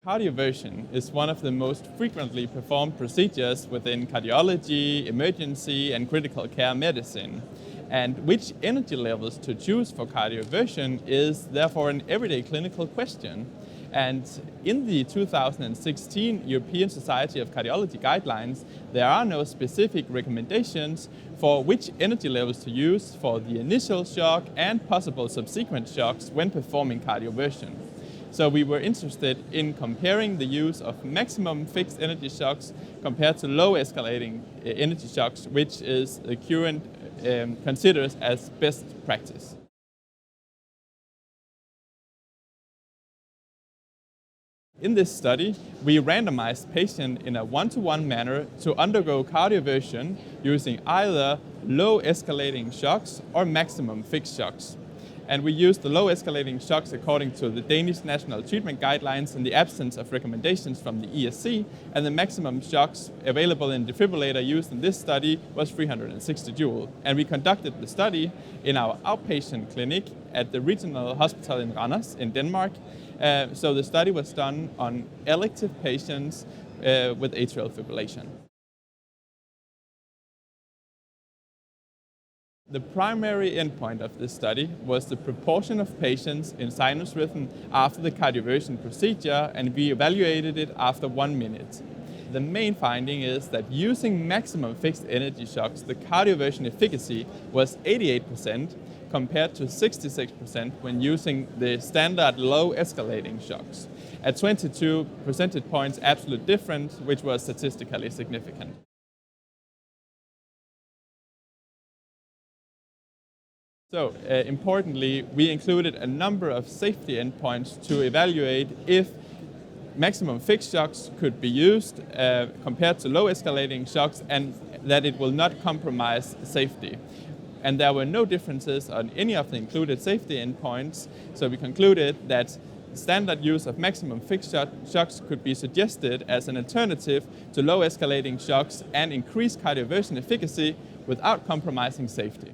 Cardioversion is one of the most frequently performed procedures within cardiology, emergency and critical care medicine. And which energy levels to choose for cardioversion is therefore an everyday clinical question. And in the 2016 European Society of Cardiology guidelines, there are no specific recommendations for which energy levels to use for the initial shock and possible subsequent shocks when performing cardioversion. So we were interested in comparing the use of maximum fixed energy shocks compared to low escalating energy shocks, which is the current considered as best practice. In this study, we randomized patients in a one-to-one manner to undergo cardioversion using either low escalating shocks or maximum fixed shocks. And we used the low escalating shocks according to the Danish National Treatment Guidelines in the absence of recommendations from the ESC, and the maximum shocks available in defibrillator used in this study was 360 joule. And we conducted the study in our outpatient clinic at the regional hospital in Randers in Denmark. So the study was done on elective patients with atrial fibrillation. The primary endpoint of this study was the proportion of patients in sinus rhythm after the cardioversion procedure, and we evaluated it after 1 minute. The main finding is that using maximum fixed energy shocks, the cardioversion efficacy was 88% compared to 66% when using the standard low escalating shocks, at 22 percentage points absolute difference, which was statistically significant. So, importantly, we included a number of safety endpoints to evaluate if maximum fixed shocks could be used compared to low escalating shocks and that it will not compromise safety. And there were no differences on any of the included safety endpoints, so we concluded that standard use of maximum fixed shocks could be suggested as an alternative to low escalating shocks and increase cardioversion efficacy without compromising safety.